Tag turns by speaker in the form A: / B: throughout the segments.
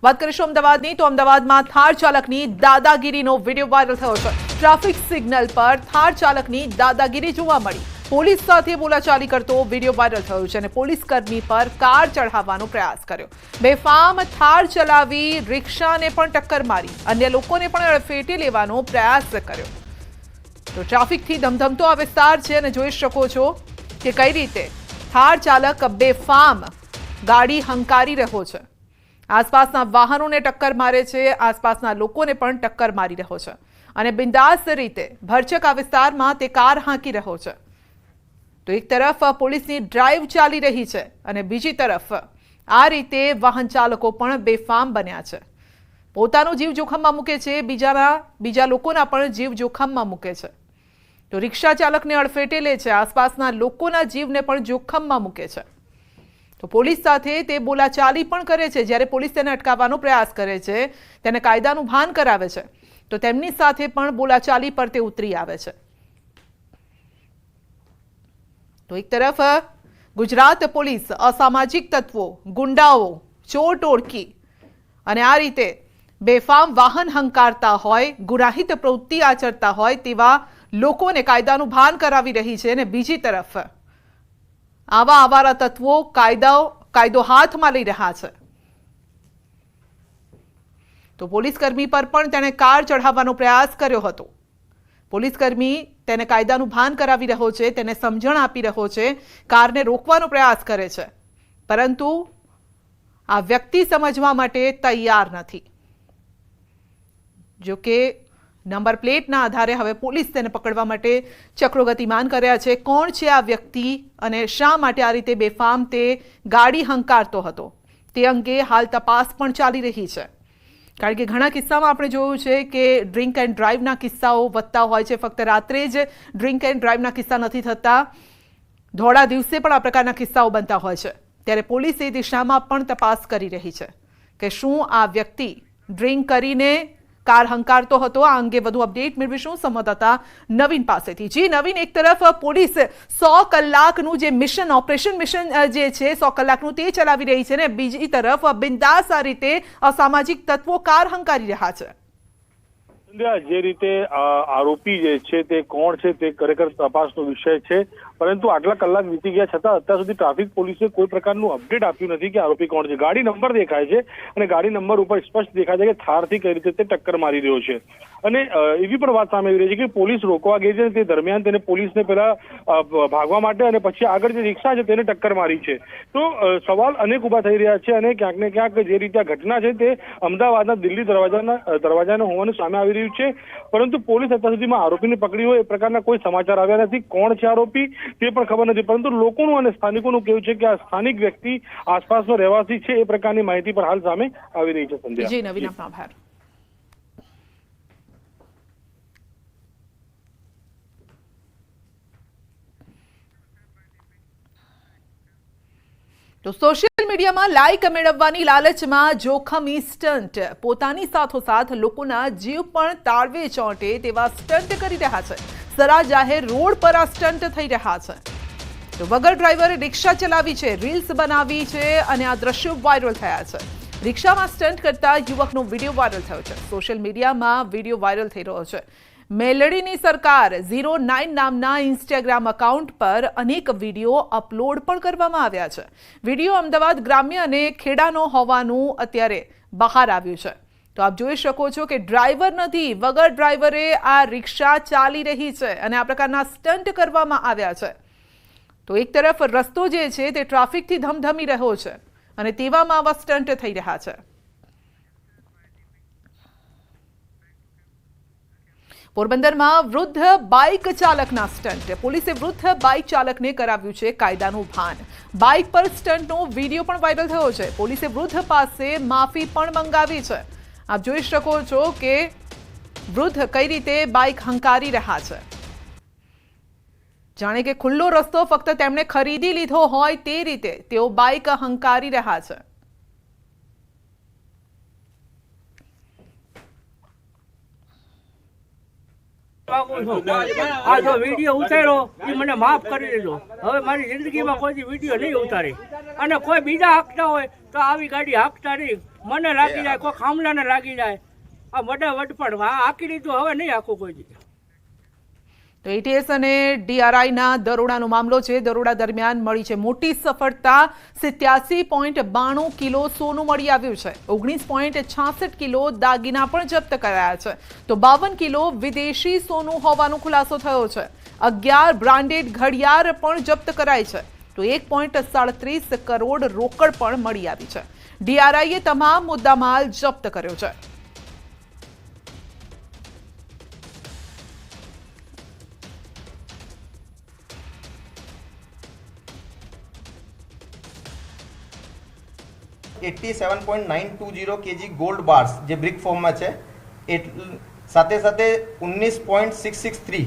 A: વાત કરીશું અમદાવાદની તો અમદાવાદમાં થાર ચાલકની દાદાગીરીનો વિડીયો વાયરલ થયો છે। ટ્રાફિક સિગ્નલ પર થાર ચાલકની દાદાગીરી જોવા મળી। પોલીસ સાથે બોલાચાલી કરતો વિડીયો વાયરલ થયો છે અને પોલીસ કર્મી પર કાર ચઢાવવાનો પ્રયાસ કર્યો। બેફામ થાર ચલાવી રિક્ષાને પણ ટક્કર મારી, અન્ય લોકોને પણ અડફેટે લેવાનો પ્રયાસ કર્યો। તો ટ્રાફિકથી ધમધમતો આ વિસ્તાર છે અને જોઈ શકો છો કે કઈ રીતે થાર ચાલક બેફામ ગાડી હંકારી રહ્યો છે, આસપાસના વાહનોને ટક્કર મારે છે, આસપાસના લોકોને પણ ટક્કર મારી રહ્યો છે અને બિંદાસ રીતે ભરચક આ વિસ્તારમાં તે કાર હાંકી રહ્યો છે। તો એક તરફ પોલીસની ડ્રાઈવ ચાલી રહી છે અને બીજી તરફ આ રીતે વાહન ચાલકો પણ બેફામ બન્યા છે, પોતાનો જીવ જોખમમાં મૂકે છે, બીજા લોકોના પણ જીવ જોખમમાં મૂકે છે। તો રિક્ષા ચાલકને અડફેટે લે છે, આસપાસના લોકોના જીવને પણ જોખમમાં મૂકે છે। તો પોલીસ સાથે તે બોલાચાલી પણ કરે છે, જ્યારે પોલીસ તેને અટકાવવાનો પ્રયાસ કરે છે, તેને કાયદાનું ભાન કરાવે છે, તો તેમની સાથે પણ બોલાચાલી પર તે ઉતરી આવે છે। તો એક તરફ ગુજરાત પોલીસ અસામાજિક તત્વો, ગુંડાઓ, ચોર ટોળકી અને આ રીતે બેફામ વાહન હંકારતા હોય, ગુનાહિત પ્રવૃત્તિ આચરતા હોય તેવા લોકોને કાયદાનું ભાન કરાવી રહી છે અને બીજી તરફ આવા આવારા તત્વો કાયદો હાથમાં લઈ રહ્યા છે। તો પોલીસકર્મી પર પણ તેણે કાર ચઢાવવાનો પ્રયાસ કર્યો હતો। પોલીસકર્મી તેને કાયદાનું ભાન કરાવી રહ્યો છે, તેને સમજણ આપી રહ્યો છે, કારને રોકવાનો પ્રયાસ કરે છે, પરંતુ આ વ્યક્તિ સમજવા માટે તૈયાર નથી। જો કે નંબર પ્લેટના આધારે હવે પોલીસ તેને પકડવા માટે ચક્રો ગતિમાન કર્યા છે। કોણ છે આ વ્યક્તિ અને શા માટે આ રીતે બેફામ તે ગાડી હંકારતો હતો તે અંગે હાલ તપાસ પણ ચાલી રહી છે, કારણ કે ઘણા કિસ્સામાં આપણે જોયું છે કે ડ્રિંક એન્ડ ડ્રાઈવના કિસ્સાઓ વધતા હોય છે। ફક્ત રાત્રે જ ડ્રિંક એન્ડ ડ્રાઈવના કિસ્સા નથી થતા, ધોળા દિવસે પણ આ પ્રકારના કિસ્સાઓ બનતા હોય છે। ત્યારે પોલીસ એ દિશામાં પણ તપાસ કરી રહી છે કે શું આ વ્યક્તિ ડ્રિંક કરીને કાર હંકારતો હતો। આ અંગે વધુ અપડેટ મેળવીશું સંવાદદાતા નવીન પાસેથી। જી નવીન, એક તરફ પોલીસ 100 કલાકનું જે ઓપરેશન મિશન જે છે 100 કલાકનું તે ચલાવી રહી છે ને બીજી તરફ બિંદાસ આ રીતે અસામાજિક તત્વો કાર હંકારી રહ્યા છે।
B: જે રીતે આરોપી જે છે તે કોણ છે તે ખરેખર તપાસનો વિષય છે, પરંતુ આટલા કલાક વીતી ગયા છતાં અત્યાર સુધી ટ્રાફિક પોલીસે કોઈ પ્રકારનું અપડેટ આપ્યું નથી કે આરોપી કોણ છે। ગાડી નંબર દેખાય છે અને ગાડી નંબર ઉપર સ્પષ્ટ દેખાય છે કે થારથી કઈ રીતે તે ટક્કર મારી રહ્યો છે અને એવી પણ વાત સામે આવી રહી છે કે પોલીસ રોકવા ગઈ છે તે દરમિયાન તેને પોલીસને પહેલા ભાગવા માટે અને પછી આગળ જે રિક્ષા છે તેને ટક્કર મારી છે। તો સવાલ અનેક ઉભા થઈ રહ્યા છે અને ક્યાંક ને ક્યાંક જે રીતે આ ઘટના છે તે અમદાવાદના દિલ્હી દરવાજાના હોવાનું સામે આવી રહ્યું છે, પરંતુ પોલીસ અત્યાર સુધીમાં આરોપીને પકડી હોય એ પ્રકારના કોઈ સમાચાર આવ્યા નથી। કોણ છે આરોપી તે પણ ખબર નથી, પરંતુ લોકોનું અને સ્થાનિકોનું કહેવું છે કે આ સ્થાનિક વ્યક્તિ આસપાસનો રહેવાસી છે એ પ્રકારની માહિતી પણ હાલ સામે આવી રહી છે। સંધ્યા
A: જી નવીન, આપનો આભાર। તો સોશિયલ મીડિયામાં લાઇક મેળવવાની લાલચમાં જોખમી સ્ટન્ટ, પોતાની સાથોસાથ લોકોના જીવ પણ તાળવે ચોંટે તેવા સ્ટન્ટ કરી રહ્યા છે। સરા જાહેર રોડ પર આ સ્ટન્ટ થઈ રહ્યા છે। તો વગર ડ્રાઈવરે રિક્ષા ચલાવી છે, રીલ્સ બનાવી છે અને આ દ્રશ્યો વાયરલ થયા છે। રિક્ષામાં સ્ટન્ટ કરતા યુવકનો વિડીયો વાયરલ થયો છે। સોશિયલ મીડિયામાં વિડીયો વાયરલ થઈ રહ્યો છે। મેલડીની સરકાર 09 નામના ઇન્સ્ટાગ્રામ એકાઉન્ટ પર અનેક વિડીયો અપલોડ પણ કરવામાં આવ્યા છે। વિડીયો અમદાવાદ ગ્રામ્ય અને ખેડાનો હોવાનું અત્યારે બહાર આવ્યું છે। તો આપ જોઈ શકો છો કે ડ્રાઈવર નથી, વગર ડ્રાઈવરે આ રિક્ષા ચાલી રહી છે અને આ પ્રકારના સ્ટન્ટ કરવામાં આવ્યા છે। તો એક તરફ રસ્તો જે છે તે ટ્રાફિકથી ધમધમી રહ્યો છે અને તેવામાં આવા સ્ટન્ટ થઈ રહ્યા છે। પોરબંદરમાં વૃદ્ધ બાઇક ચાલકના સ્ટન્ટ, પોલીસે વૃદ્ધ બાઇક ચાલકને કરાવ્યું છે કાયદાનું ભાન। બાઇક પર સ્ટન્ટનો વિડીયો પણ વાયરલ થયો છે। પોલીસે વૃદ્ધ પાસે માફી પણ મંગાવી છે। આપ જોઈ શકો છો કે વૃદ્ધ કઈ રીતે બાઇક હંકારી રહ્યા છે, જાણે કે ખુલ્લો રસ્તો ફક્ત તેમણે ખરીદી લીધો હોય તે રીતે તેઓ બાઇક હંકારી રહ્યા છે।
C: આ જો વિડીયો ઉતાર્યો એ મને માફ કરી દેજો। હવે મારી જિંદગીમાં કોઈ વિડીયો નહીં ઉતારે અને કોઈ બીજા હાંકતા હોય તો આવી ગાડી હાંકતા નહીં। મને લાગી જાય, કોઈ ખામલાને લાગી જાય. આ વડે વડપણ આખી દીધું, હવે નહીં આખું કોઈ દી.
A: તો એટીએસ અને ડીઆરઆઈના દરોડાનો મામલો છે. દરોડા દરમિયાન મળી છે મોટી સફળતા. 87.92 કિલો સોનું મળી આવ્યું છે. 19.66 કિલો દાગીના પણ જપ્ત કરાયા છે. તો 52 કિલો વિદેશી સોનું હોવાનો ખુલાસો થયો છે. 11 બ્રાન્ડેડ ઘડિયાળ પણ જપ્ત કરાઈ છે. તો 1.37 કરોડ રોકડ પણ મળી આવી છે. ડીઆરઆઈએ તમામ મુદ્દામાલ જપ્ત કર્યો છે.
D: $87.920 kg ગોલ્ડ બાર્સ જે બ્રિક ફોર્મમાં છે, સાથે સાથે 19.663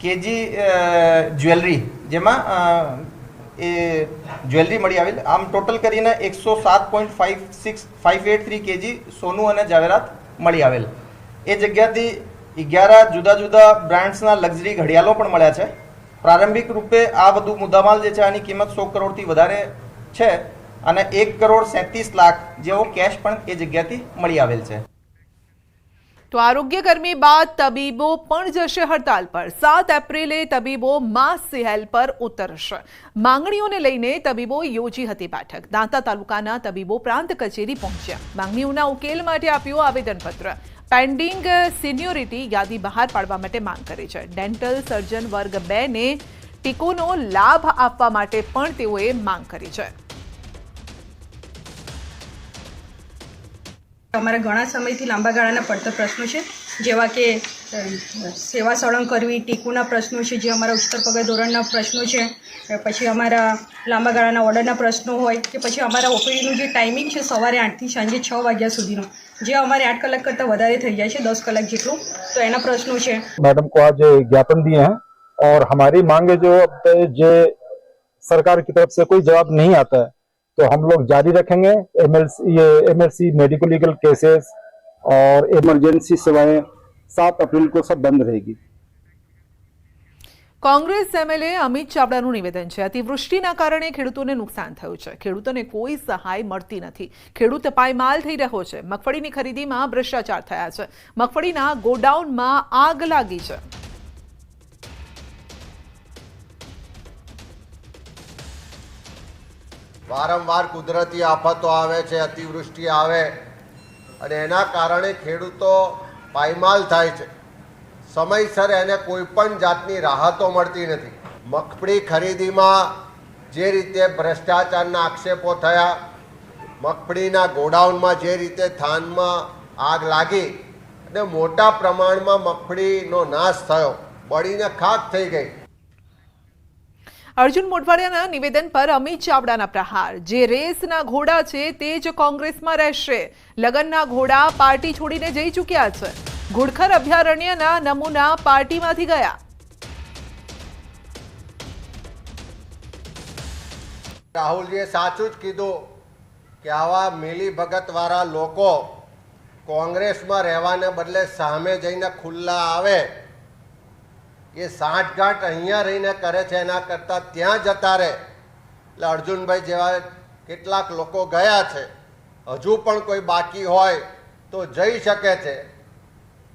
D: kg જ્વેલરી, જેમાં એ જ્વેલરી મળી આવેલ. આમ ટોટલ કરીને 107.583 kg સોનું અને ઝવેરાત મળી આવેલ. એ જગ્યાથી 11 જુદા જુદા બ્રાન્ડ્સના લક્ઝરી ઘડિયાળો પણ મળ્યા છે. પ્રારંભિક રૂપે આ બધું મુદ્દામાલ જે છે આની કિંમત 100 કરોડથી વધારે છે અને 1,37,00,000 જેવો કેશ પણ એ જગ્યાથી મળી આવેલ છે.
A: તો આરોગ્યકર્મી બાદ તબીબો પણ જશે હડતાલ પર. 7 એપ્રિલે તબીબો માસ સિહેલ પર ઉતરશે. માંગણીઓને લઈને તબીબો યોજી હતી બેઠક. દાંતા તાલુકાના તબીબો પ્રાંત કચેરી પહોંચ્યા. માંગણીઓના ઉકેલ માટે આપ્યું આવેદનપત્ર. પેન્ડિંગ સિનિયોરિટી યાદી બહાર પાડવા માટે માંગ કરી છે. ડેન્ટલ સર્જન વર્ગ 2 ને ટીકોનો લાભ આપવા માટે પણ તેઓએ માંગ કરી છે.
E: અમારા ઘણા સમયથી લાંબા ગાળાના પડતર પ્રશ્નો છે, જેવા કે સેવા સળંગ કરવી, ટીકુના પ્રશ્નો છે, જે અમારા ઉચ્ચતર પગાર ધોરણના પ્રશ્નો છે, પછી અમારા લાંબા ગાળાના ઓર્ડરના પ્રશ્નો હોય કે પછી અમારા ઓપીડીનું જે ટાઈમિંગ છે સવારે 8 થી સાંજે 6 વાગ્યા સુધીનો, જે અમારે 8 કલાક કરતાં વધારે થઈ જાય છે, 10 કલાક જેટલું, તો એના પ્રશ્નો છે.
F: मैडम को आज ज्ञापन दिए हैं और हमारी मांगे जो सरकार की तरफ से कोई जवाब नहीं आता है तो हम लोग जारी रखेंगे. एमएलसी मेडिको लीगल केसेस और इमरजेंसी सेवाएं 7 अप्रैल को सब बंद रहेगी.
A: કોંગ્રેસ એમએલએ અમિત ચાવડાનું નિવેદન છે. અતિવૃષ્ટિના કારણે ખેડૂતોને નુકસાન થયું છે. ખેડૂતોને કોઈ સહાય મળતી નથી. ખેડૂત પાયમાલ થઈ રહ્યો છે. મગફળીની ખરીદીમાં ભ્રષ્ટાચાર થયા છે. મગફળીના ગોડાઉનમાં આગ લાગી છે.
G: વારંવાર કુદરતી આફતો આવે છે, અતિવૃષ્ટિ આવે અને એના કારણે ખેડૂતો પાયમાલ થાય છે. સમયસર એને કોઈ પણ જાતની રાહતો મળતી નથી. મગફળી ખરીદીમાં જે રીતે ભ્રષ્ટાચારના આક્ષેપો થયા, મગફળીના ગોડાઉનમાં જે રીતે થાનમાં આગ લાગી અને મોટા પ્રમાણમાં મગફળીનો નાશ થયો, બળીને ખાક થઈ ગઈ.
A: અર્જુન મોઢવાડિયાના નિવેદન પર અમિત ચાવડાના પ્રહાર. જે રેસના ઘોડા છે તે જ કોંગ્રેસમાં રહેશે. લગનના ઘોડા પાર્ટી છોડીને જઈ ચૂક્યા છે. ઘુડખર અભયારણ્યના નમૂના પાર્ટીમાંથી ગયા.
G: રાહુલજીએ સાચું જ કીધું કે આવા મિલીભગત વાળા લોકો કોંગ્રેસમાં રહેવાને બદલે સામે જઈને ખુલ્લા આવે, એ સાંઠગાંઠ અહીંયા રહીને કરે છે એના કરતાં ત્યાં જતા રહે. એટલે અર્જુનભાઈ જેવા કેટલાક લોકો ગયા છે, હજુ પણ કોઈ બાકી હોય તો જઈ શકે છે.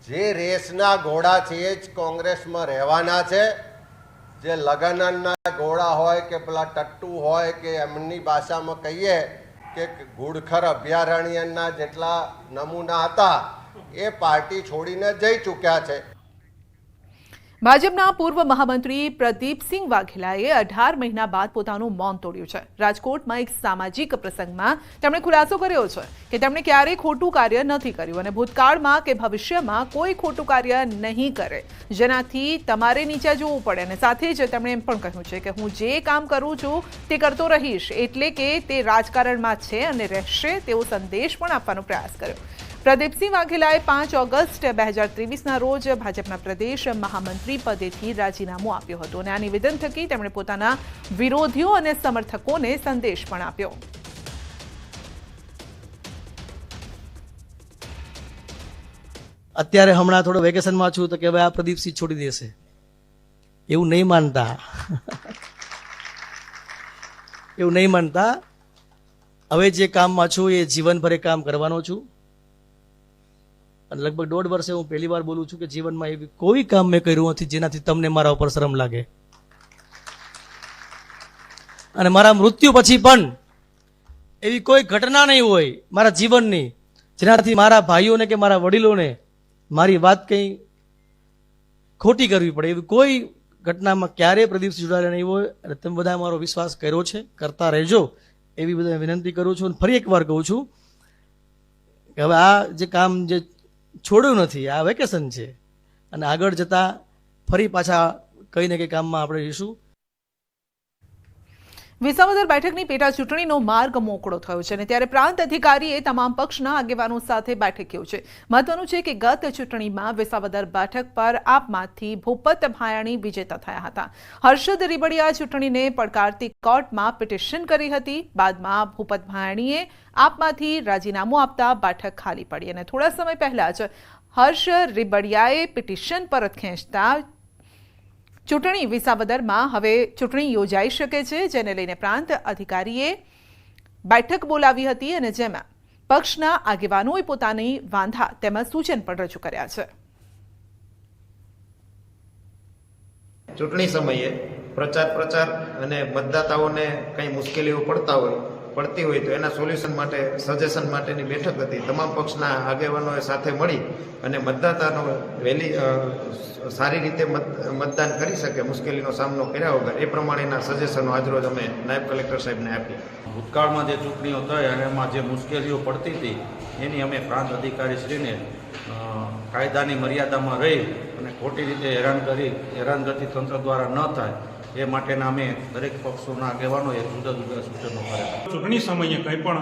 G: જે રેસના ઘોડા છે એ જ કોંગ્રેસમાં રહેવાના છે. જે લગનના ઘોડા હોય કે પેલા ટટ્ટુ હોય કે એમની ભાષામાં કહીએ કે ઘુડખર અભયારણ્યના જેટલા નમૂના હતા એ પાર્ટી છોડીને જઈ ચૂક્યા છે.
A: ભાજપના પૂર્વ મહામંત્રી પ્રદીપસિંહ વાઘેલાએ 18 મહિના બાદ પોતાનું મૌન તોડ્યું છે. રાજકોટમાં એક સામાજિક પ્રસંગમાં તેમણે ખુલાસો કર્યો છે કે તેમણે ક્યારેય ખોટું કાર્ય નથી કર્યું અને ભૂતકાળમાં કે ભવિષ્યમાં કોઈ ખોટું કાર્ય નહીં કરે, જેનાથી તમારે નીચે જોવું પડે. અને સાથે જ તેમણે એમ પણ કહ્યું છે કે હું જે કામ કરું છું તે કરતો રહીશ, એટલે કે તે રાજકારણમાં છે અને રહેશે તેવો સંદેશ પણ આપવાનો પ્રયાસ કર્યો. પ્રદીપસિંહ વાઘેલાએ 5 ઓગસ્ટ 2023ના રોજ ભાજપના પ્રદેશ મહામંત્રી પદેથી રાજીનામું આપ્યું હતું અને આ નિવેદન થકી તેમણે પોતાના વિરોધીઓ અને સમર્થકોને સંદેશ પણ આપ્યો.
H: અત્યારે હમણાં થોડો વેકેશનમાં છું તો કે ભાઈ આ પ્રદીપસિંહ છોડી દેશે, એવું નહીં માનતા. એવું નહીં માનતા. હવે જે કામમાં છું એ જીવનભર એ કામ કરવાનો છું. અને લગભગ 1.5 વર્ષે હું પહેલી વાર બોલું છું કે જીવનમાં એવી કોઈ કામ મેં કર્યું નથી જેનાથી તમને મારા ઉપર શરમ લાગે. અને મારા મૃત્યુ પછી પણ એવી કોઈ ઘટના નહીં હોય મારા જીવનની જેનાથી મારા ભાઈઓને કે મારા વડીલોને મારી વાત કંઈ ખોટી કરવી પડે. એવી કોઈ ઘટનામાં ક્યારેય પ્રદીપસિંહ જોડાયેલા નહીં હોય. અને તમે બધા મારો વિશ્વાસ કર્યો છે, કરતા રહેજો એવી બધા વિનંતી કરું છું. અને ફરી એકવાર કહું છું કે હવે આ જે કામ જે છોડ્યું નથી, આ વેકેશન છે અને આગળ જતા ફરી પાછા કંઈ ને કંઈ કામમાં આપણે રહીશું.
A: વિસાવદર બેઠકની પેટા ચૂંટણીનો માર્ગ મોકળો થયો છે અને ત્યારે પ્રાંત અધિકારીએ તમામ પક્ષના આગેવાનો સાથે બેઠક યોજી છે. મહત્વનું છે કે ગત ચૂંટણીમાં વિસાવદર બેઠક પર આપમાંથી ભૂપત ભાયાણી વિજેતા થયા હતા. હર્ષદ રીબડિયા ચૂંટણીને પડકારતી કોર્ટમાં પિટિશન કરી હતી. બાદમાં ભૂપત ભાયાણીએ આપમાંથી રાજીનામું આપતા બેઠક ખાલી પડી અને થોડા સમય પહેલા જ હર્ષ રીબડિયાએ પિટિશન પરત ખેંચતા ચૂંટણી વિસાવદરમાં હવે ચૂંટણી યોજાઈ શકે છે, જેને લઈને પ્રાંત અધિકારીએ બેઠક બોલાવી હતી અને જેમાં પક્ષના આગેવાનોએ પોતાની વાંધા તેમજ સૂચન પણ રજૂ કર્યા છે.
I: ચૂંટણી સમયે પ્રચાર અને મતદાતાઓને કંઈ મુશ્કેલીઓ પડતી હોય તો એના સોલ્યુશન માટે સજેશન માટેની બેઠક હતી. તમામ પક્ષના આગેવાનોએ સાથે મળી અને મતદાતાનો સારી રીતે મતદાન કરી શકે, મુશ્કેલીનો સામનો કર્યા વગર એ પ્રમાણેના સજેશનો આજરોજ અમે નાયબ કલેક્ટર સાહેબને આપી.
J: ભૂતકાળમાં જે ચૂંટણીઓ થઈ અને એમાં જે મુશ્કેલીઓ પડતી હતી એની અમે પ્રાંત અધિકારીશ્રીને કાયદાની મર્યાદામાં રહી અને ખોટી રીતે હેરાનગતિ તંત્ર દ્વારા ન થાય એ માટેના અમે દરેક પક્ષોના આગેવાનોએ જુદા જુદા સૂચનો કર્યા.
K: ચૂંટણી સમયે કંઈ પણ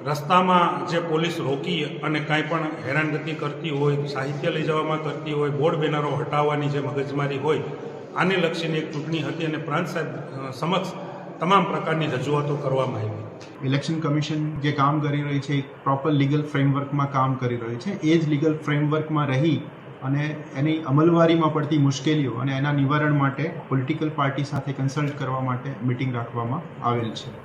K: રસ્તામાં જે પોલીસ રોકી અને કાંઈ પણ હેરાનગતિ કરતી હોય, સાહિત્ય લઈ જવામાં કરતી હોય, બોર્ડ બેનરો હટાવવાની જે મગજમારી હોય, આને લક્ષીની એક ચૂંટણી હતી અને પ્રાંત સાહેબ સમક્ષ તમામ પ્રકારની રજૂઆતો કરવામાં આવી.
L: ઇલેક્શન કમિશન જે કામ કરી રહી છે એક પ્રોપર લીગલ ફ્રેમવર્કમાં કામ કરી રહી છે. એ જ લીગલ ફ્રેમવર્કમાં રહી અને એની અમલવારીમાં પડતી મુશ્કેલીઓ અને એના નિવારણ માટે પોલિટિકલ પાર્ટી સાથે કન્સલ્ટ કરવા માટે મિટિંગ રાખવામાં આવેલ છે.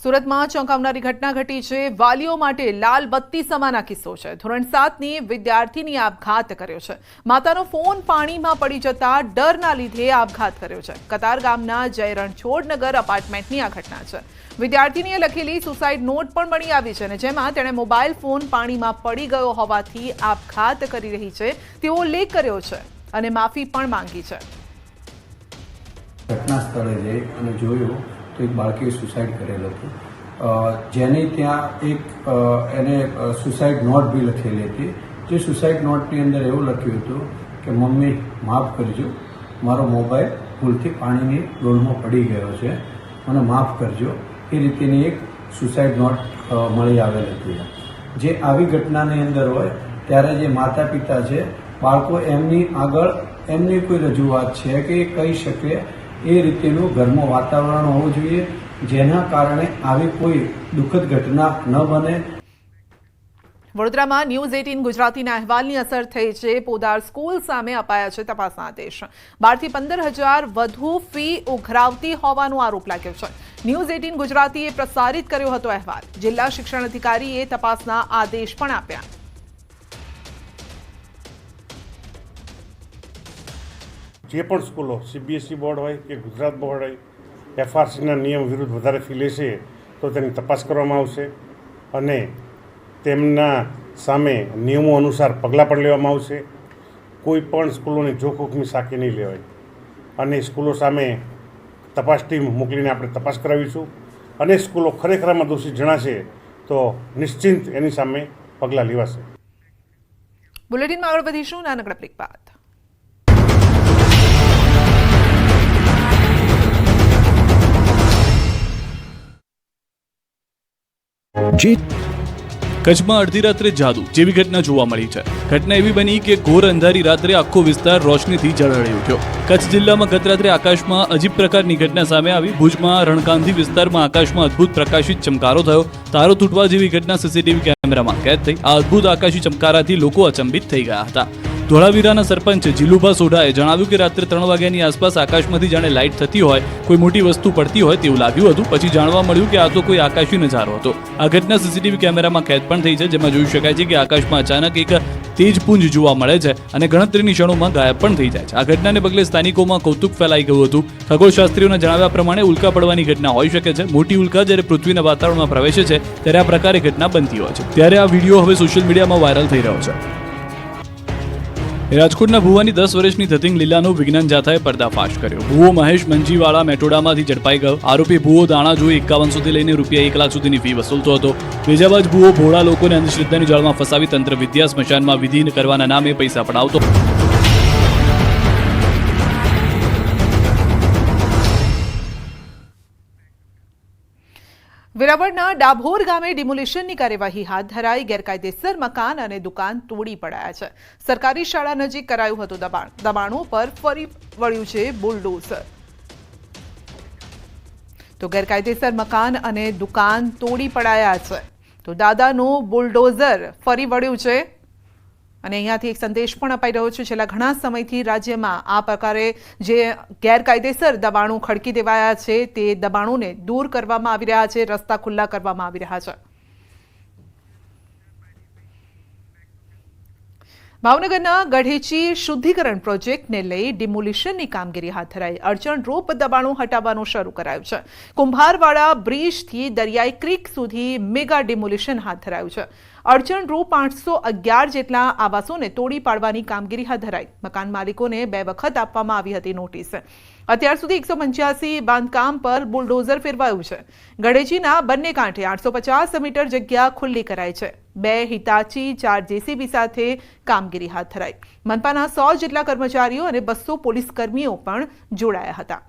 A: સુરતમાં ચોંકાવનારી ઘટના ઘટી છે. વાલીઓ માટે લાલ બત્તી સમાના કિસ્સો છે. ધોરણ 7ની વિદ્યાર્થીની આપઘાત કર્યો છે. માતાનો ફોન પાણીમાં પડી જતા ડરના લીધે આપઘાત કર્યો છે. કતાર ગામના જય રણછોડનગર અપાર્ટમેન્ટની આ ઘટના છે. વિદ્યાર્થીનીએ લખેલી સુસાઇડ નોટ પણ મળી આવી છે અને જેમાં તેણે મોબાઈલ ફોન પાણીમાં પડી ગયો હોવાથી આપઘાત કરી રહી છે તેવો ઉલ્લેખ કર્યો છે અને માફી પણ માંગી છે.
M: ઘટના સ્થળે જઈ અને જોયું તો એક બાળકીએ સુસાઇડ કરેલ હતું, જેની ત્યાં એક એને સુસાઇડ નોટ બી લખેલી હતી. જે સુસાઇડ નોટની અંદર એવું લખ્યું હતું કે મમ્મી માફ કરજો, મારો મોબાઈલ ભૂલથી પાણીની ડોલમાં પડી ગયો છે, મને માફ કરજો. એ રીતેની એક સુસાઇડ નોટ મળી આવેલ હતી. જે આવી ઘટનાની અંદર હોય ત્યારે જે માતા પિતા છે, બાળકો એમની આગળ એમની કોઈ રજૂઆત છે કે એ કહી શકે એ રીતેનું ઘરમાં વાતાવરણ હોવું જોઈએ, જેના કારણે આવી કોઈ દુઃખદ ઘટના ન બને.
A: વડોદરામાં ન્યૂઝ 18 ગુજરાતીના અહેવાલની અસર થઈ છે. પોદાર સ્કૂલ સામે અપાયા છે તપાસના આદેશ. 12 થી 15,000 વધુ ફી ઉઘરાવતી હોવાનો આરોપ લાગ્યો છે. ન્યૂઝ 18 ગુજરાતીએ પ્રસારિત કર્યો હતો અહેવાલ. જિલ્લા શિક્ષણ અધિકારીએ તપાસના આદેશ પણ આપ્યા.
B: જે પણ સ્કૂલો CBSE બોર્ડ હોય કે ગુજરાત બોર્ડ હોય FRCના નિયમ વિરુદ્ધ વધારે ફી લેશે તો તેની તપાસ કરવામાં આવશે અને તેમના સામે નિયમો અનુસાર પગલાં પણ લેવામાં આવશે. કોઈ પણ સ્કૂલોની જોખમી સાખી નહીં લેવાય અને સ્કૂલો સામે તપાસ ટીમ મોકલીને આપણે તપાસ કરાવીશું અને સ્કૂલો ખરેખર આમાં દોષિત જણાશે તો નિશ્ચિંત એની સામે પગલાં લેવાશે.
A: બુલેટિનમાં આગળ વધીશું નાનકડા બ્રેક બાદ.
N: કચ્છમાં અડધી રાત્રે જાદુ જેવી ઘટના જોવા મળી છે. ઘટના એવી બની કે ઘોર અંધારી રાત્રે આખો વિસ્તાર રોશનીથી ઝળહળી ઉઠ્યો. કચ્છ જિલ્લામાં ગત રાત્રે આકાશમાં અજીબ પ્રકારની ઘટના સામે આવી. ભુજમાં રણકાંધી વિસ્તારમાં આકાશમાં અદ્ભુત પ્રકાશિત ચમકારો થયો. તારો તૂટવા જેવી ઘટના CCTV કેમેરામાં કેદ થઈ. આ અદ્ભુત આકાશી ચમકારાથી લોકો અચંબિત થઈ ગયા હતા. ધોળાવીરાના સરપંચ જીલુભા સોઢાએ જણાવ્યું કે રાત્રે 3 વાગ્યાની આસપાસ આકાશમાંથી જાણે લાઇટ થતી હોય, કોઈ મોટી વસ્તુ પડતી હોય તેવું લાગ્યું હતું. પછી જાણવા મળ્યું કે આ તો કોઈ આકાશી નજારો હતો. આ ઘટના સીસીટીવી કેમેરામાં કેદ પણ થઈ છે, જેમાં જોઈ શકાય છે કે આકાશમાં અચાનક એક તેજ પુંજ જોવા મળે છે અને ગણતરીની ક્ષણોમાં ગાયબ પણ થઈ જાય છે. આ ઘટનાને પગલે સ્થાનિકોમાં કૌતુક ફેલાઈ ગયું હતું. ખગોળશાસ્ત્રીઓના જણાવ્યા પ્રમાણે ઉલ્કા પડવાની ઘટના હોઈ શકે છે. મોટી ઉલ્કા જ્યારે પૃથ્વીના વાતાવરણમાં પ્રવેશે છે ત્યારે આ પ્રકારે ઘટના બનતી હોય છે. ત્યારે આ વિડીયો હવે સોશિયલ મીડિયામાં વાયરલ થઈ રહ્યો છે. રાજકોટના ભુવાની 10 વર્ષની ધતિંગ લીલાનો વિજ્ઞાન જાથાએ પર્દાફાશ કર્યો. ભુવો મહેશ મંજીવાળા મેટોડામાંથી ઝડપાઈ ગયો. આરોપી ભુવો દાણા જોઈ 51 સુધી લઈને રૂપિયા 1 લાખ સુધીની ફી વસૂલતો હતો. વેજાબાજ ભુવો ભોળા લોકોને અંધશ્રદ્ધાની જાળમાં ફસાવી તંત્ર વિદ્યા સ્મશાનમાં વિધિ કરવાના નામે પૈસા પડાવતો.
A: વેરાવળના ડાભોર ગામે ડિમોલિશનની કાર્યવાહી હાથ ધરાઈ. ગેરકાયદેસર મકાન અને દુકાન તોડી પડાયા છે. સરકારી શાળા નજીક કરાયું હતું દબાણ. દબાણો પર ફરી વળ્યું છે બુલડોઝર. તો ગેરકાયદેસર મકાન અને દુકાન તોડી પડાયા છે. તો દાદાનું બુલડોઝર ફરી વળ્યું છે અને અહીંયાથી એક સંદેશ પણ અપાઈ રહ્યો છે. છેલ્લા ઘણા સમયથી રાજ્યમાં આ પ્રકારે જે ગેરકાયદેસર દબાણો ખડકી દેવાયા છે તે દબાણોને દૂર કરવામાં આવી રહ્યા છે, રસ્તા ખુલ્લા કરવામાં આવી રહ્યા છે. ભાવનગરના ગઢેચી શુદ્ધિકરણ પ્રોજેક્ટને લઈ ડિમોલિશનની કામગીરી હાથ ધરાઈ. અડચણરૂપ દબાણો હટાવવાનું શરૂ કરાયું છે. કુંભારવાડા બ્રિજથી દરિયાઈ ક્રીક સુધી મેગા ડિમોલિશન હાથ ધરાયું છે. અડચણરૂપ 811 જેટલા આવાસોને તોડી પાડવાની કામગીરી હાથ ધરાઈ. મકાન માલિકોને 2 વખત આપવામાં આવી હતી નોટિસ. અત્યાર સુધી 185 બાંધકામ પર બુલડોઝર ફેરવાયું છે. ગઢેચીના બંને કાંઠે 850 મીટર જગ્યા ખુલ્લી કરાઈ છે. 2 હિતાચી 4 જેસીબી સાથે કામગીરી હાથ ધરાઈ. મનપાના 100 જેટલા કર્મચારીઓ અને 200 પોલીસ કર્મીઓ પણ જોડાયા હતા.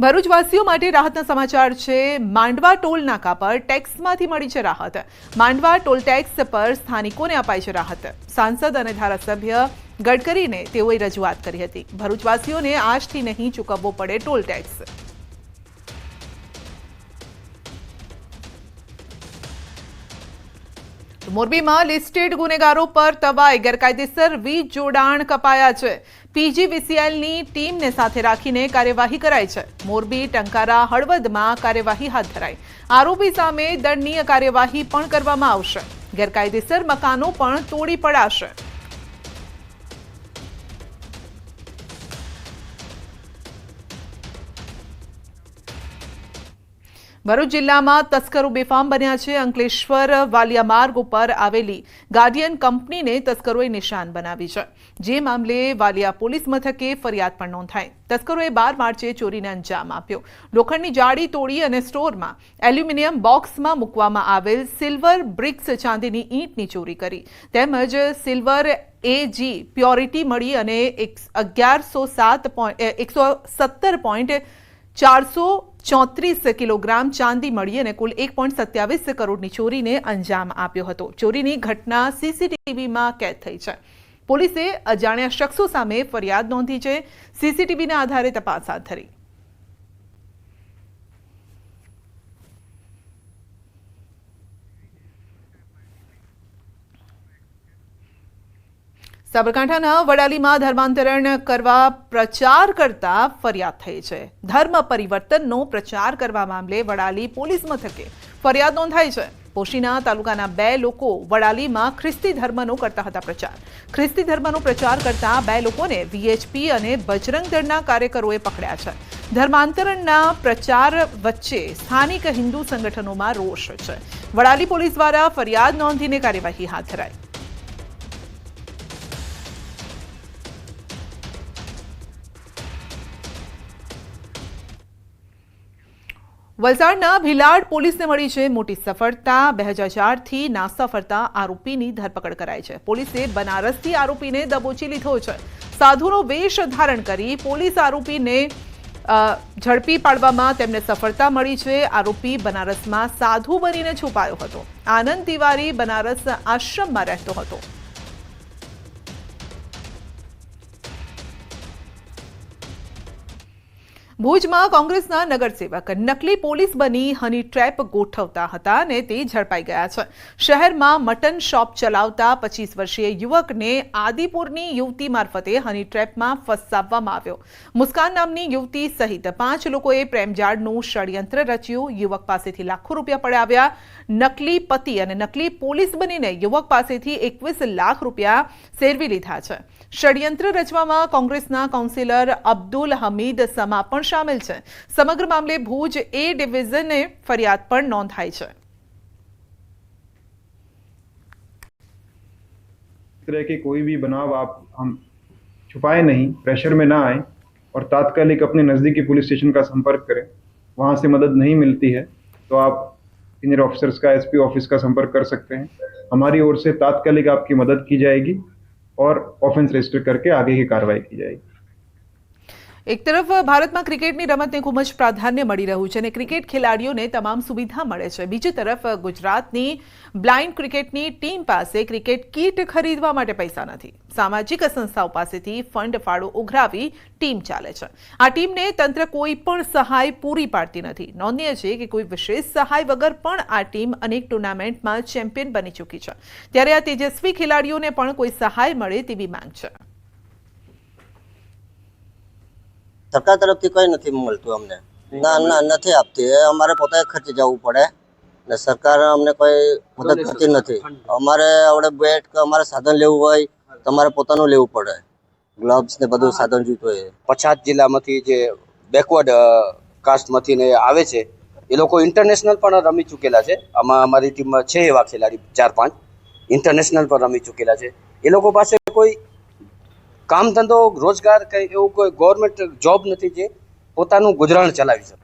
A: ભરૂચવાસીઓ માટે રાહતના સમાચાર છે. માંડવા ટોલ નાકા પર ટેક્સમાંથી મળી છે રાહત. માંડવા ટોલ ટેક્સ પર સ્થાનિકોને અપાઈ છે રાહત. સાંસદ અને ધારાસભ્ય ગડકરીને તેઓએ રજૂઆત કરી હતી. ભરૂચવાસીઓને આજથી નહીં ચૂકવવો પડે ટોલ ટેક્સ. મોરબીમાં લિસ્ટેડ ગુનેગારો પર તવાઈ. ગેરકાયદેસર વીજ જોડાણ કપાયા છે. પીજીવીસીએલની ટીમને સાથે રાખીને કાર્યવાહી કરાઈ છે. મોરબી, ટંકારા, હળવદમાં કાર્યવાહી હાથ ધરાઈ. આરોપી સામે દંડનીય કાર્યવાહી પણ કરવામાં આવશે. ગેરકાયદેસર મકાનો પણ તોડી પડાશે. ભરૂચ જિલ્લામાં તસ્કરો બેફામ બન્યા છે. અંકલેશ્વર વાલિયા માર્ગ ઉપર આવેલી ગાર્ડિયન કંપનીને તસ્કરોએ નિશાન બનાવી છે. જે મામલે વાલિયા પોલીસ મથકે ફરિયાદ પણ નોંધાઈ. તસ્કરોએ 12 માર્ચે ચોરીને અંજામ આપ્યો. લોખંડની જાળી તોડી અને સ્ટોરમાં એલ્યુમિનિયમ બોક્સમાં મૂકવામાં આવેલ સિલ્વર બ્રિક્સ ચાંદીની ઈંટની ચોરી કરી. તેમજ સિલ્વર એજી પ્યોરિટી મળી અને 117.434 કિલોગ્રામ ચાંદી મળી અને કુલ 1.27 કરોડની ચોરીને અંજામ આપ્યો હતો. ચોરીની ઘટના સીસીટીવીમાં કેદ થઈ છે. પોલીસે અજાણ્યા શખ્સો સામે ફરિયાદ નોંધી છે. સીસીટીવીના આધારે તપાસ હાથ ધરી. સાબરકાંઠાના વડાલીમાં ધર્માંતરણ કરવા પ્રચાર કરતા ફરિયાદ થઈ છે. ધર્મ પરિવર્તનનો પ્રચાર કરવા મામલે વડાલી પોલીસ મથકે ફરિયાદ નોંધાઈ છે. પોશીના તાલુકાના 2 લોકો વડાલીમાં ખ્રિસ્તી ધર્મનો કરતા હતા પ્રચાર. ખ્રિસ્તી ધર્મનો પ્રચાર કરતા 2 લોકોને વીએચપી અને બજરંગ દળના કાર્યકરોએ પકડ્યા છે. ધર્માંતરણના પ્રચાર વચ્ચે સ્થાનિક હિન્દુ સંગઠનોમાં રોષ છે. વડાલી પોલીસ દ્વારા ફરિયાદ નોંધીને કાર્યવાહી હાથ ધરાઈ. વલસાડના ભીલાડ પોલીસને મળી છે મોટી સફળતા. 2004થી નાસ્તા ફરતા આરોપીની ધરપકડ કરાઈ છે. પોલીસે બનારસથી આરોપીને દબોચી લીધો છે. સાધુનો વેશ ધારણ કરી પોલીસ આરોપીને ઝડપી પાડવામાં તેમને સફળતા મળી છે. આરોપી બનારસમાં સાધુ બનીને છુપાયો હતો. આનંદ તિવારી બનારસ આશ્રમમાં રહેતો હતો. ભુજમાં કોંગ્રેસના નગરસેવક નકલી પોલીસ બની હની ટ્રેપ ગોઠવતા હતા અને તે ઝડપાઈ ગયા છે. શહેરમાં મટન શોપ ચલાવતા 25 વર્ષીય યુવકને આદિપુરની યુવતી મારફતે હની ટ્રેપમાં ફસાવવામાં આવ્યો. મુસ્કાન નામની યુવતી સહિત 5 લોકોએ પ્રેમજાળનું ષડયંત્ર રચ્યું. યુવક પાસેથી લાખો રૂપિયા પડાવ્યા. નકલી પતિ અને નકલી પોલીસ બનીને યુવક પાસેથી 21 લાખ રૂપિયા સેરવી લીધા છે. ષડયંત્ર રચવામાં કોંગ્રેસના કાઉન્સિલર અબ્દુલ હમીદ સમા પણ શામેલ છે. સમગ્ર મામલે ભુજ એ ડિવિઝને ફરિયાદ પણ નોંધાઈ છે.
F: तरह के कोई भी बनाव आप हम छुपाए नहीं, प्रेशर में ना आए और तात्कालिक अपने नज़दीकी पुलिस स्टेशन का संपर्क करें. वहाँ से मदद नहीं मिलती है तो आप सीनियर ऑफिसर्स का एसपी ऑफिस का संपर्क कर सकते हैं. हमारी ओर से तात्कालिक आपकी मदद की जाएगी और ऑफेंस रजिस्टर करके आगे की कार्रवाई की जाएगी.
A: એક તરફ ભારતમાં ક્રિકેટની રમતને ખૂબ જ પ્રાધાન્ય મળી રહ્યું છે અને ક્રિકેટ ખેલાડીઓને તમામ સુવિધા મળે છે. બીજી તરફ ગુજરાતની બ્લાઇન્ડ ક્રિકેટની ટીમ પાસે ક્રિકેટ કીટ ખરીદવા માટે પૈસા નથી. સામાજિક સંસ્થાઓ પાસેથી ફંડ ફાળો ઉઘરાવી ટીમ ચાલે છે. આ ટીમને તંત્ર કોઈ પણ સહાય પૂરી પાડતી નથી. નોંધનીય છે કે કોઈ વિશેષ સહાય વગર પણ આ ટીમ અનેક ટુર્નામેન્ટમાં ચેમ્પિયન બની ચૂકી છે. ત્યારે આ તેજસ્વી ખેલાડીઓને પણ કોઈ સહાય મળે તેવી માંગ છે.
O: સરકાર તરફથી કંઈ નથી મળતું અમને. ના નથી આપતી. અમારે પોતે ખર્ચી જવું પડે ને સરકાર અમને કોઈ મદદ કરતી નથી. અમારે આપણે બેટ કે અમારે સાધન લેવું હોય તો અમારે પોતાનું લેવું પડે. ગ્લવ્સ ને બધું સાધન જોઈતું હોય.
P: પછાત જિલ્લામાંથી જે બેકવર્ડ કાસ્ટમાંથી ને આવે છે એ લોકો ઇન્ટરનેશનલ પણ રમી ચૂકેલા છે. આમાં અમારી ટીમમાં છે એવા ખેલાડી 4-5 ઇન્ટરનેશનલ પણ રમી ચૂકેલા છે. એ લોકો પાસે કોઈ કામ ધંધો રોજગાર કઈ એવું કોઈ ગવર્મેન્ટ જોબ નથી જે પોતાનું ગુજરાન ચલાવી શકે.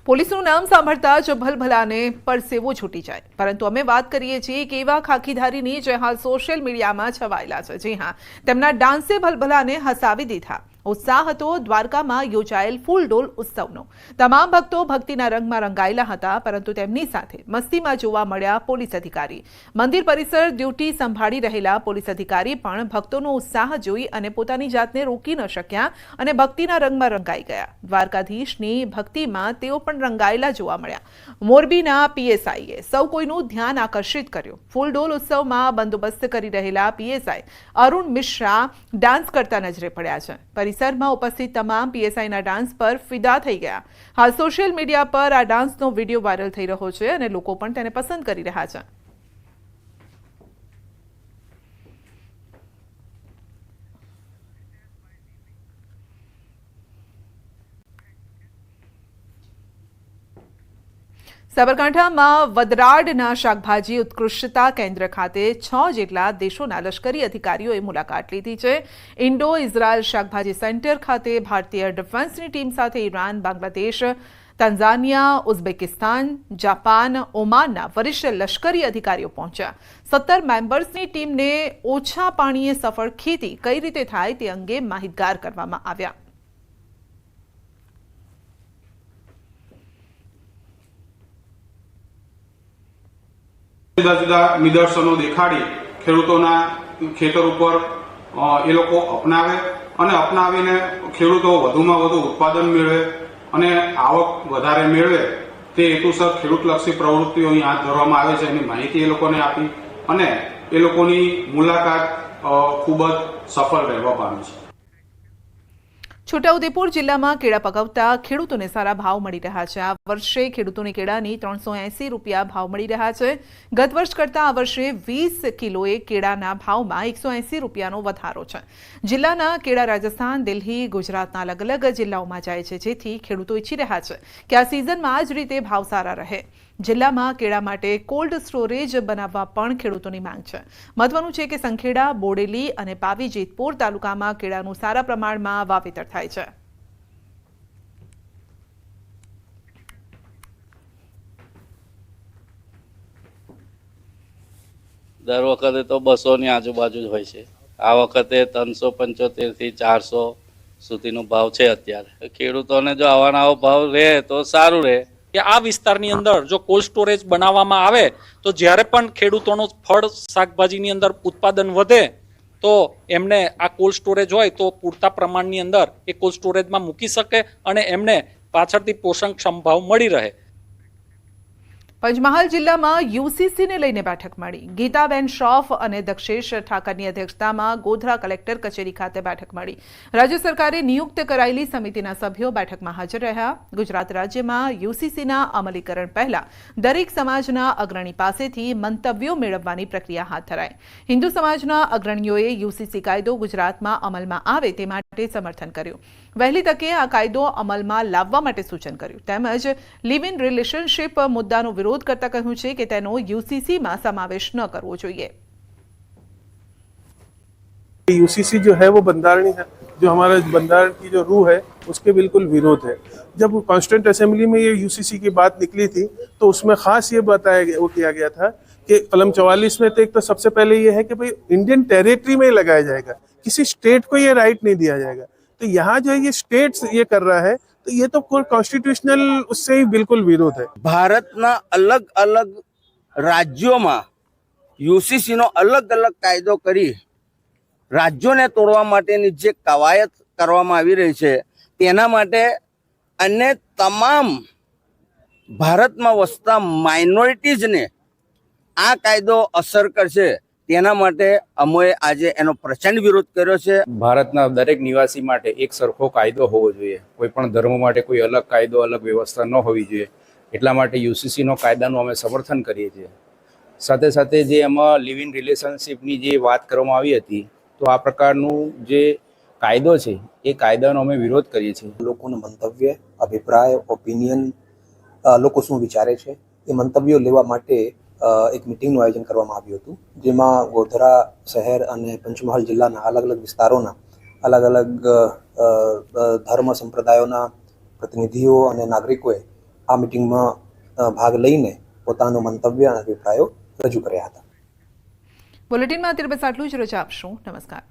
A: પોલીસનું નામ સાંભળતા જ ભલભલાને પરસેવો છૂટી જાય. પરંતુ અમે વાત કરીએ છીએ કે એવા ખાખીધારીની જે હાલ સોશિયલ મીડિયામાં છવાયેલા છે. જી હા, તેમના ડાન્સે ભલભલાને હસાવી દીધા. ઉત્સાહ હતો દ્વારકામાં યોજાયેલ ફૂલડોલ ઉત્સવનો. તમામ ભક્તો ભક્તિના રંગમાં રંગાયેલા હતા, પરંતુ તેમની સાથે મસ્તીમાં જોવા મળ્યા પોલીસ અધિકારી. મંદિર પરિસર ડ્યુટી સંભાળી રહેલા પોલીસ અધિકારી પણ ભક્તોનો ઉત્સાહ જોઈ અને પોતાની જાતને રોકી ન શક્યા અને ભક્તિના રંગમાં રંગાઈ ગયા. દ્વારકાધીશની ભક્તિમાં તેઓ પણ રંગાયેલા જોવા મળ્યા. મોરબીના પીએસઆઈએ સૌ કોઈનું ધ્યાન આકર્ષિત કર્યું. ફૂલડોલ ઉત્સવમાં બંદોબસ્ત કરી રહેલા પીએસઆઈ અરુણ મિશ્રા ડાન્સ કરતા નજરે પડ્યા છે. પરિસરમાં ઉપસ્થિત તમામ પીએસઆઈના ડાન્સ પર ફિદા થઈ ગયા. હાલ સોશિયલ મીડિયા પર આ ડાન્સનો વિડીયો વાયરલ થઈ રહ્યો છે અને લોકો પણ તેને પસંદ કરી રહ્યા છે. સાબરકાંઠામાં વદરાડના શાકભાજી ઉત્કૃષ્ટતા કેન્દ્ર ખાતે 6 જેટલા દેશોના લશ્કરી અધિકારીઓએ મુલાકાત લીધી છે. ઇન્ડો ઇઝરાયલ શાકભાજી સેન્ટર ખાતે ભારતીય ડિફેન્સની ટીમ સાથે Iran, Bangladesh, Tanzania, Uzbekistan, Japan, ઓમાનના વરિષ્ઠ લશ્કરી અધિકારીઓ પહોંચ્યા. 17 મેમ્બર્સની ટીમને ઓછા પાણીએ સફળ ખેતી કઈ રીતે થાય તે અંગે માહિતગાર કરવામાં આવ્યા.
Q: જુદા જુદા નિદર્શનો દેખાડી ખેડૂતોના ખેતર ઉપર એ લોકો અપનાવે અને અપનાવીને ખેડૂતો વધુમાં વધુ ઉત્પાદન મેળવે અને આવક વધારે મેળવે તે હેતુસર ખેડૂતલક્ષી પ્રવૃત્તિઓ અહીં હાથ ધરવામાં આવે છે. એની માહિતી એ લોકોને આપી અને એ લોકોની મુલાકાત ખૂબ જ સફળ રહેવા પામી છે.
A: છોટાઉદેપુર જિલ્લામાં કેળા પકવતા ખેડૂતોને સારા ભાવ મળી રહ્યા છે. આ વર્ષે ખેડૂતોને કેળાની 380 રૂપિયા ભાવ મળી રહ્યા છે. ગત વર્ષ કરતાં આ વર્ષે 20 કિલોએ કેળાના ભાવમાં 180 રૂપિયાનો વધારો છે. જિલ્લાના કેળા રાજસ્થાન, દિલ્હી, ગુજરાતના અલગ અલગ જિલ્લાઓમાં જાય છે, જેથી ખેડૂતો ઈચ્છી રહ્યા છે કે આ સિઝનમાં આ જ રીતે ભાવ સારા રહે. જિલ્લામાં કેળા માટે કોલ્ડ સ્ટોરેજ બનાવવા પણ ખેડૂતોની માંગ છે. મહત્વનું છે કે સંખેડા, બોડેલી અને પાવી જેતપુર તાલુકામાં કેળાનું સારા પ્રમાણમાં વાવેતર થાય છે.
R: દર વખતે તો 200 ની આજુબાજુ જ હોય છે. આ વખતે 375 થી 400 સુધીનો ભાવ છે અત્યારે. ખેડૂતોને જો આવાનો ભાવ રહે તો સારું રહે.
S: કે આ વિસ્તારની અંદર જો કોલ્ડ સ્ટોરેજ બનાવવામાં આવે તો જ્યારે પણ ખેડૂતોનું ફળ શાકભાજીની અંદર ઉત્પાદન વધે તો એમને આ કોલ્ડ સ્ટોરેજ હોય તો પૂરતા પ્રમાણની અંદર એ કોલ્ડ સ્ટોરેજમાં મૂકી શકે અને એમને પાછળથી પોષણક્ષમ ભાવ મળી રહે.
A: પંચમહાલ જિલ્લામાં યુસીસીને લઈને બેઠક મળી. ગીતાબેન શ્રોફ અને દક્ષેશ ઠાકરની અધ્યક્ષતામાં ગોધરા કલેક્ટર કચેરી ખાતે બેઠક મળી. રાજ્ય સરકારે નિયુક્ત કરાયેલી સમિતિના સભ્યો બેઠકમાં હાજર રહ્યા. ગુજરાત રાજ્યમાં યુસીસીના અમલીકરણ પહેલા દરેક સમાજના અગ્રણી પાસેથી મંતવ્યો મેળવવાની પ્રક્રિયા હાથ ધરાઈ. હિન્દુ સમાજના અગ્રણીઓએ યુસીસી કાયદો ગુજરાતમાં અમલમાં આવે તે માટે સમર્થન કર્યું. વહેલી તકે આ કાયદો અમલમાં લાવવા માટે સૂચન કર્યું. તેમજ લિવ ઇન રિલેશનશીપ મુદ્દાનો વિરોધ કરતા કહ્યું છે કે તેનો યુસીસીમાં સમાવેશ ન કરવો જોઈએ.
T: यूसीसी जो है वो बंधारणीय है, जो हमारा बंधारण की जो रूह है उसके बिल्कुल विरोध है. जब कॉन्स्टिट्यूंट असेंबली में ये यूसीसी की बात निकली थी तो उसमें खास ये बताया गया, वो किया गया था कि कलम 44 में तो एक तो सबसे पहले ये है कि भाई इंडियन टेरिटरी में ही लगाया जाएगा, किसी स्टेट को ये राइट नहीं दिया जाएगा. तो यहाँ जो है ये स्टेट्स ये कर रहा है तो ये तो कोई कॉन्स्टिट्यूशनल उससे ही बिल्कुल विरोध है.
U: ભારતના અલગ અલગ રાજ્યોમાં યુસીસીનો અલગ અલગ કાયદો કરી રાજ્યોને તોડવા માટેની જે કવાયત કરવામાં આવી રહી છે તેના માટે અને તમામ ભારતમાં વસતા માઇનોરિટીઝને આ કાયદો અસર કરશે તેના માટે અમે આજે એનો પ્રચંડ વિરોધ કર્યો છે.
V: ભારતના દરેક નિવાસી માટે એક સરખો કાયદો હોવો જોઈએ. કોઈ પણ ધર્મ માટે કોઈ અલગ કાયદો અલગ વ્યવસ્થા ન હોવી જોઈએ. એટલા માટે યુસીસીનો કાયદાનું અમે સમર્થન કરીએ છીએ. સાથે સાથે જે એમાં લિવ ઇન રિલેશનશીપની જે વાત કરવામાં આવી હતી તો આ પ્રકારનું જે કાયદો છે એ કાયદાનો અમે વિરોધ કરીએ છીએ.
W: લોકોનું મંતવ્ય, અભિપ્રાય, ઓપિનિયન, લોકો શું વિચારે છે એ મંતવ્યો લેવા માટે એક મિટિંગનું આયોજન કરવામાં આવ્યું હતું, જેમાં ગોધરા શહેર અને પંચમહાલ જિલ્લાના અલગ અલગ વિસ્તારોના અલગ અલગ ધર્મ સંપ્રદાયોના પ્રતિનિધિઓ અને નાગરિકોએ આ મિટિંગમાં ભાગ લઈને પોતાનું મંતવ્ય અને અભિપ્રાયો રજૂ કર્યા હતા.
A: બુલેટિનમાં અત્યારે બસ આટલું જ. રજા આપશું. નમસ્કાર.